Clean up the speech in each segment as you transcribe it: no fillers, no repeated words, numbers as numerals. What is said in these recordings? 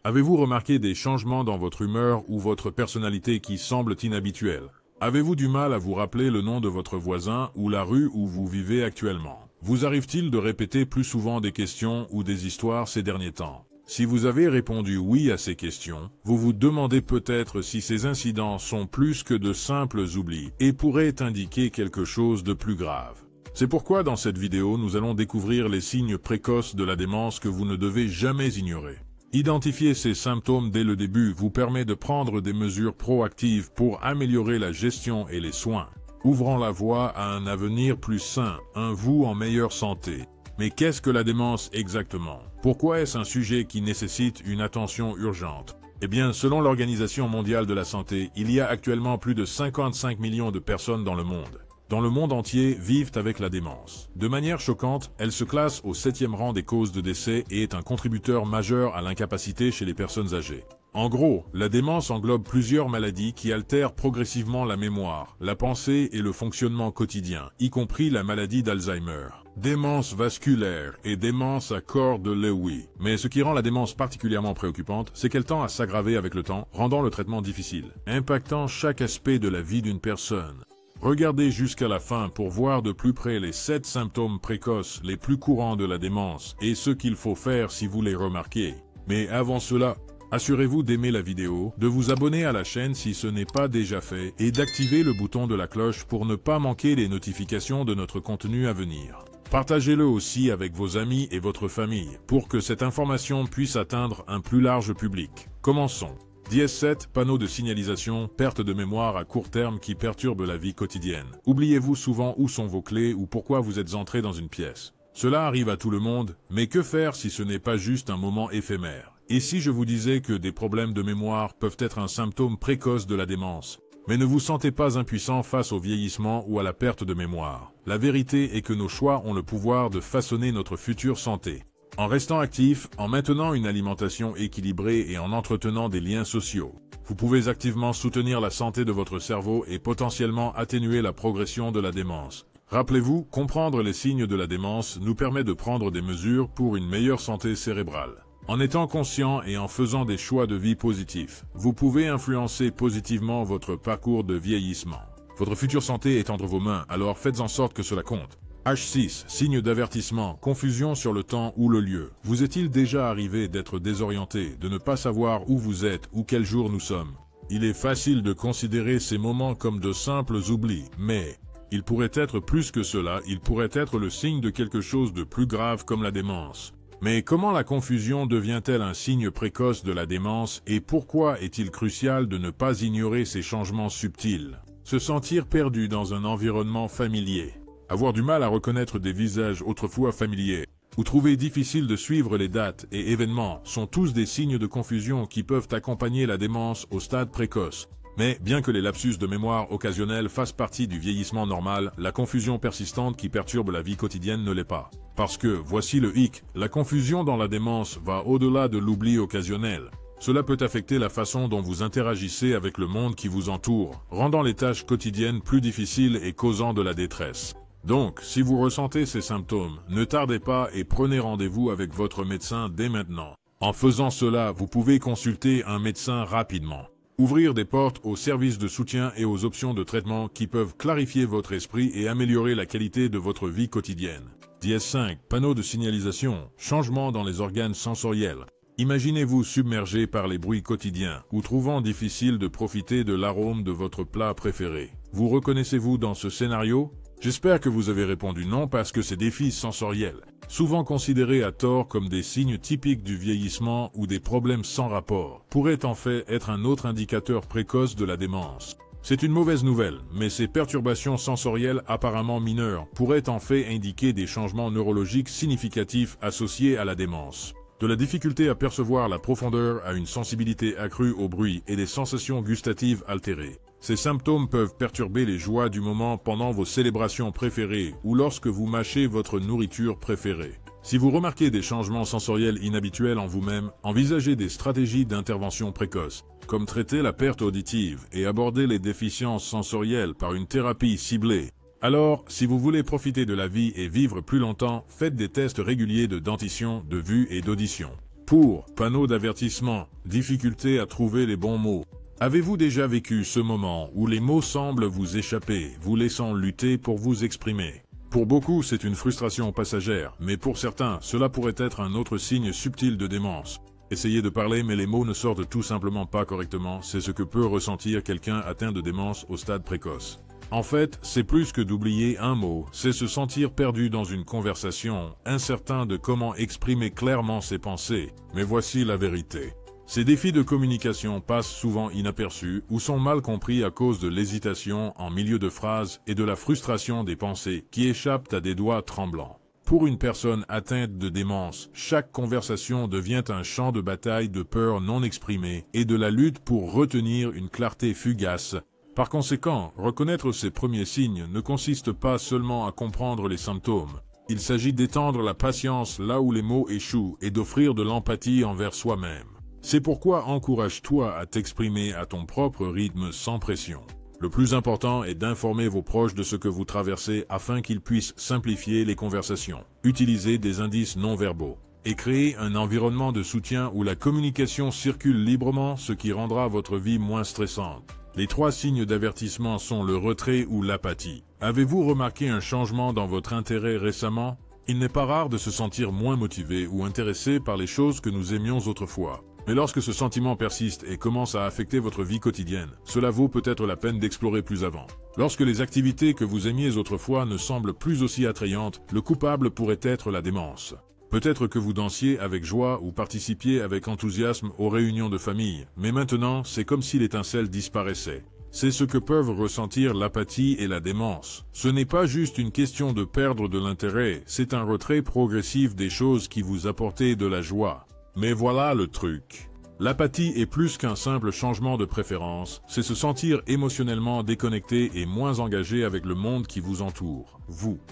Avez-vous remarqué des changements dans votre humeur ou votre personnalité qui semblent inhabituels? Avez-vous du mal à vous rappeler le nom de votre voisin ou la rue où vous vivez actuellement? Vous arrive-t-il de répéter plus souvent des questions ou des histoires ces derniers temps? Si vous avez répondu oui à ces questions, vous vous demandez peut-être si ces incidents sont plus que de simples oublis et pourraient indiquer quelque chose de plus grave. C'est pourquoi dans cette vidéo, nous allons découvrir les signes précoces de la démence que vous ne devez jamais ignorer. Identifier ces symptômes dès le début vous permet de prendre des mesures proactives pour améliorer la gestion et les soins, ouvrant la voie à un avenir plus sain, un vous en meilleure santé. Mais qu'est-ce que la démence exactement? Pourquoi est-ce un sujet qui nécessite une attention urgente? Eh bien, selon l'Organisation mondiale de la santé, il y a actuellement plus de 55 millions de personnes dans le monde entier vivent avec la démence. De manière choquante, elle se classe au 7e rang des causes de décès et est un contributeur majeur à l'incapacité chez les personnes âgées. En gros, la démence englobe plusieurs maladies qui altèrent progressivement la mémoire, la pensée et le fonctionnement quotidien, y compris la maladie d'Alzheimer, démence vasculaire et démence à corps de Lewy. Mais ce qui rend la démence particulièrement préoccupante, c'est qu'elle tend à s'aggraver avec le temps, rendant le traitement difficile, impactant chaque aspect de la vie d'une personne. Regardez jusqu'à la fin pour voir de plus près les 7 symptômes précoces les plus courants de la démence et ce qu'il faut faire si vous les remarquez. Mais avant cela, assurez-vous d'aimer la vidéo, de vous abonner à la chaîne si ce n'est pas déjà fait et d'activer le bouton de la cloche pour ne pas manquer les notifications de notre contenu à venir. Partagez-le aussi avec vos amis et votre famille pour que cette information puisse atteindre un plus large public. Commençons. 17. Panneaux de signalisation, perte de mémoire à court terme qui perturbe la vie quotidienne. Oubliez-vous souvent où sont vos clés ou pourquoi vous êtes entré dans une pièce. Cela arrive à tout le monde, mais que faire si ce n'est pas juste un moment éphémère? Et si je vous disais que des problèmes de mémoire peuvent être un symptôme précoce de la démence? Mais ne vous sentez pas impuissant face au vieillissement ou à la perte de mémoire. La vérité est que nos choix ont le pouvoir de façonner notre future santé. En restant actif, en maintenant une alimentation équilibrée et en entretenant des liens sociaux, vous pouvez activement soutenir la santé de votre cerveau et potentiellement atténuer la progression de la démence. Rappelez-vous, comprendre les signes de la démence nous permet de prendre des mesures pour une meilleure santé cérébrale. En étant conscient et en faisant des choix de vie positifs, vous pouvez influencer positivement votre parcours de vieillissement. Votre future santé est entre vos mains, alors faites en sorte que cela compte. H6. Signe d'avertissement, confusion sur le temps ou le lieu. Vous est-il déjà arrivé d'être désorienté, de ne pas savoir où vous êtes ou quel jour nous sommes? Il est facile de considérer ces moments comme de simples oublis, mais il pourrait être plus que cela, il pourrait être le signe de quelque chose de plus grave comme la démence. Mais comment la confusion devient-elle un signe précoce de la démence et pourquoi est-il crucial de ne pas ignorer ces changements subtils? Se sentir perdu dans un environnement familier. Avoir du mal à reconnaître des visages autrefois familiers, ou trouver difficile de suivre les dates et événements sont tous des signes de confusion qui peuvent accompagner la démence au stade précoce. Mais bien que les lapsus de mémoire occasionnels fassent partie du vieillissement normal, la confusion persistante qui perturbe la vie quotidienne ne l'est pas. Parce que, voici le hic, la confusion dans la démence va au-delà de l'oubli occasionnel. Cela peut affecter la façon dont vous interagissez avec le monde qui vous entoure, rendant les tâches quotidiennes plus difficiles et causant de la détresse. Donc, si vous ressentez ces symptômes, ne tardez pas et prenez rendez-vous avec votre médecin dès maintenant. En faisant cela, vous pouvez consulter un médecin rapidement. Ouvrir des portes aux services de soutien et aux options de traitement qui peuvent clarifier votre esprit et améliorer la qualité de votre vie quotidienne. 10.5. Panneaux de signalisation, changement dans les organes sensoriels. Imaginez-vous submergé par les bruits quotidiens ou trouvant difficile de profiter de l'arôme de votre plat préféré. Vous reconnaissez-vous dans ce scénario? J'espère que vous avez répondu non parce que ces défis sensoriels, souvent considérés à tort comme des signes typiques du vieillissement ou des problèmes sans rapport, pourraient en fait être un autre indicateur précoce de la démence. C'est une mauvaise nouvelle, mais ces perturbations sensorielles apparemment mineures pourraient en fait indiquer des changements neurologiques significatifs associés à la démence. De la difficulté à percevoir la profondeur à une sensibilité accrue au bruit et des sensations gustatives altérées. Ces symptômes peuvent perturber les joies du moment pendant vos célébrations préférées ou lorsque vous mâchez votre nourriture préférée. Si vous remarquez des changements sensoriels inhabituels en vous-même, envisagez des stratégies d'intervention précoce, comme traiter la perte auditive et aborder les déficiences sensorielles par une thérapie ciblée. Alors, si vous voulez profiter de la vie et vivre plus longtemps, faites des tests réguliers de dentition, de vue et d'audition. Pour, panneau d'avertissement, difficulté à trouver les bons mots. Avez-vous déjà vécu ce moment où les mots semblent vous échapper, vous laissant lutter pour vous exprimer? Pour beaucoup, c'est une frustration passagère, mais pour certains, cela pourrait être un autre signe subtil de démence. Essayez de parler, mais les mots ne sortent tout simplement pas correctement, c'est ce que peut ressentir quelqu'un atteint de démence au stade précoce. En fait, c'est plus que d'oublier un mot, c'est se sentir perdu dans une conversation, incertain de comment exprimer clairement ses pensées. Mais voici la vérité. Ces défis de communication passent souvent inaperçus ou sont mal compris à cause de l'hésitation en milieu de phrase et de la frustration des pensées qui échappent à des doigts tremblants. Pour une personne atteinte de démence, chaque conversation devient un champ de bataille de peur non exprimée et de la lutte pour retenir une clarté fugace. Par conséquent, reconnaître ces premiers signes ne consiste pas seulement à comprendre les symptômes. Il s'agit d'étendre la patience là où les mots échouent et d'offrir de l'empathie envers soi-même. C'est pourquoi encourage-toi à t'exprimer à ton propre rythme sans pression. Le plus important est d'informer vos proches de ce que vous traversez afin qu'ils puissent simplifier les conversations. Utilisez des indices non verbaux et créez un environnement de soutien où la communication circule librement, ce qui rendra votre vie moins stressante. Les 3 signes d'avertissement sont le retrait ou l'apathie. Avez-vous remarqué un changement dans votre intérêt récemment? Il n'est pas rare de se sentir moins motivé ou intéressé par les choses que nous aimions autrefois. Mais lorsque ce sentiment persiste et commence à affecter votre vie quotidienne, cela vaut peut-être la peine d'explorer plus avant. Lorsque les activités que vous aimiez autrefois ne semblent plus aussi attrayantes, le coupable pourrait être la démence. Peut-être que vous dansiez avec joie ou participiez avec enthousiasme aux réunions de famille, mais maintenant, c'est comme si l'étincelle disparaissait. C'est ce que peuvent ressentir l'apathie et la démence. Ce n'est pas juste une question de perdre de l'intérêt, c'est un retrait progressif des choses qui vous apportaient de la joie. Mais voilà le truc. L'apathie est plus qu'un simple changement de préférence, c'est se sentir émotionnellement déconnecté et moins engagé avec le monde qui vous entoure.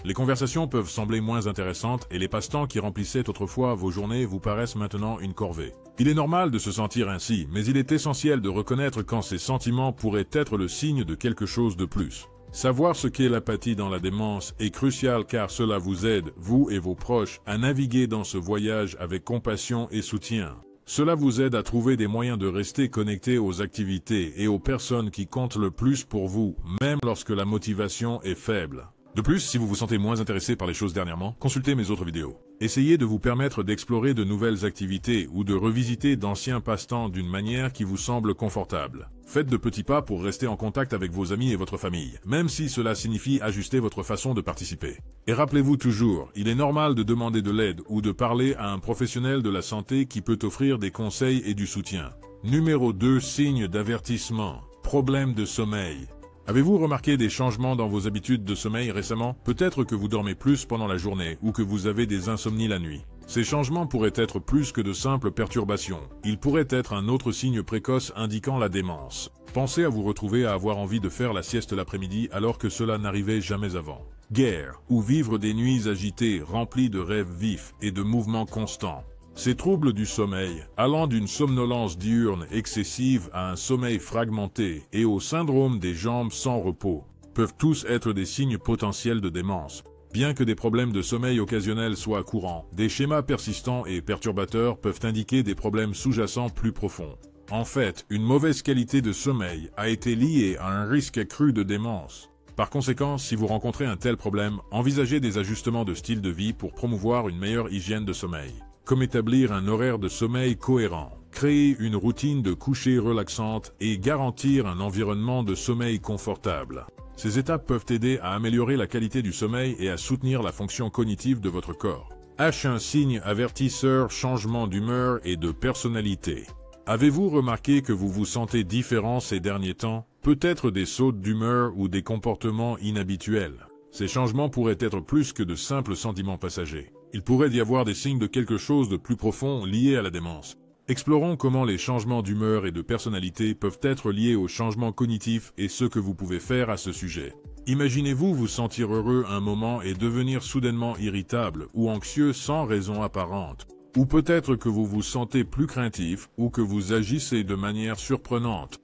Les conversations peuvent sembler moins intéressantes et les passe-temps qui remplissaient autrefois vos journées vous paraissent maintenant une corvée. Il est normal de se sentir ainsi, mais il est essentiel de reconnaître quand ces sentiments pourraient être le signe de quelque chose de plus. Savoir ce qu'est l'apathie dans la démence est crucial car cela vous aide, vous et vos proches, à naviguer dans ce voyage avec compassion et soutien. Cela vous aide à trouver des moyens de rester connecté aux activités et aux personnes qui comptent le plus pour vous, même lorsque la motivation est faible. De plus, si vous vous sentez moins intéressé par les choses dernièrement, consultez mes autres vidéos. Essayez de vous permettre d'explorer de nouvelles activités ou de revisiter d'anciens passe-temps d'une manière qui vous semble confortable. Faites de petits pas pour rester en contact avec vos amis et votre famille, même si cela signifie ajuster votre façon de participer. Et rappelez-vous toujours, il est normal de demander de l'aide ou de parler à un professionnel de la santé qui peut offrir des conseils et du soutien. Numéro 2, signe d'avertissement. Problème de sommeil. Avez-vous remarqué des changements dans vos habitudes de sommeil récemment? Peut-être que vous dormez plus pendant la journée ou que vous avez des insomnies la nuit. Ces changements pourraient être plus que de simples perturbations. Ils pourraient être un autre signe précoce indiquant la démence. Pensez à vous retrouver à avoir envie de faire la sieste l'après-midi alors que cela n'arrivait jamais avant. Guerre, ou vivre des nuits agitées remplies de rêves vifs et de mouvements constants. Ces troubles du sommeil, allant d'une somnolence diurne excessive à un sommeil fragmenté et au syndrome des jambes sans repos, peuvent tous être des signes potentiels de démence. Bien que des problèmes de sommeil occasionnels soient courants, des schémas persistants et perturbateurs peuvent indiquer des problèmes sous-jacents plus profonds. En fait, une mauvaise qualité de sommeil a été liée à un risque accru de démence. Par conséquent, si vous rencontrez un tel problème, envisagez des ajustements de style de vie pour promouvoir une meilleure hygiène de sommeil. Comme établir un horaire de sommeil cohérent, créer une routine de coucher relaxante et garantir un environnement de sommeil confortable. Ces étapes peuvent aider à améliorer la qualité du sommeil et à soutenir la fonction cognitive de votre corps. Un signe avertisseur, changement d'humeur et de personnalité. Avez-vous remarqué que vous vous sentez différent ces derniers temps? Peut-être des sautes d'humeur ou des comportements inhabituels. Ces changements pourraient être plus que de simples sentiments passagers. Il pourrait y avoir des signes de quelque chose de plus profond lié à la démence. Explorons comment les changements d'humeur et de personnalité peuvent être liés aux changements cognitifs et ce que vous pouvez faire à ce sujet. Imaginez-vous vous sentir heureux un moment et devenir soudainement irritable ou anxieux sans raison apparente. Ou peut-être que vous vous sentez plus craintif ou que vous agissez de manière surprenante.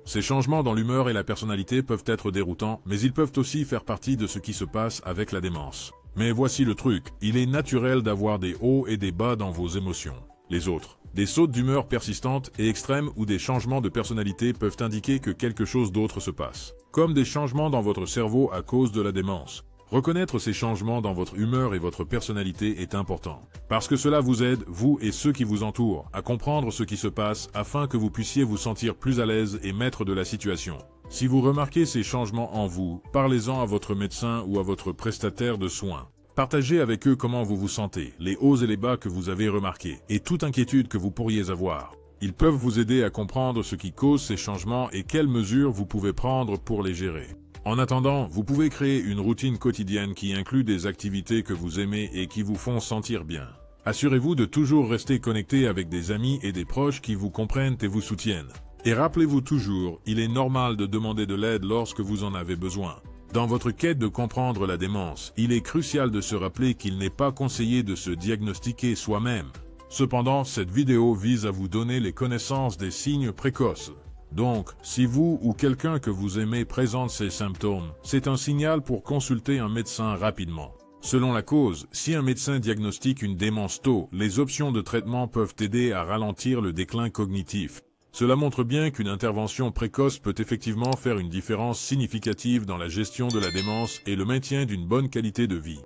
Ces changements dans l'humeur et la personnalité peuvent être déroutants, mais ils peuvent aussi faire partie de ce qui se passe avec la démence. Mais voici le truc, il est naturel d'avoir des hauts et des bas dans vos émotions. les autres. Des sautes d'humeur persistantes et extrêmes ou des changements de personnalité peuvent indiquer que quelque chose d'autre se passe, comme des changements dans votre cerveau à cause de la démence. Reconnaître ces changements dans votre humeur et votre personnalité est important, parce que cela vous aide, vous et ceux qui vous entourent, à comprendre ce qui se passe afin que vous puissiez vous sentir plus à l'aise et maître de la situation. Si vous remarquez ces changements en vous, parlez-en à votre médecin ou à votre prestataire de soins. Partagez avec eux comment vous vous sentez, les hauts et les bas que vous avez remarqués, et toute inquiétude que vous pourriez avoir. Ils peuvent vous aider à comprendre ce qui cause ces changements et quelles mesures vous pouvez prendre pour les gérer. En attendant, vous pouvez créer une routine quotidienne qui inclut des activités que vous aimez et qui vous font sentir bien. Assurez-vous de toujours rester connecté avec des amis et des proches qui vous comprennent et vous soutiennent. Et rappelez-vous toujours, il est normal de demander de l'aide lorsque vous en avez besoin. Dans votre quête de comprendre la démence, il est crucial de se rappeler qu'il n'est pas conseillé de se diagnostiquer soi-même. Cependant, cette vidéo vise à vous donner les connaissances des signes précoces. Donc, si vous ou quelqu'un que vous aimez présente ces symptômes, c'est un signal pour consulter un médecin rapidement. Selon la cause, si un médecin diagnostique une démence tôt, les options de traitement peuvent aider à ralentir le déclin cognitif. Cela montre bien qu'une intervention précoce peut effectivement faire une différence significative dans la gestion de la démence et le maintien d'une bonne qualité de vie.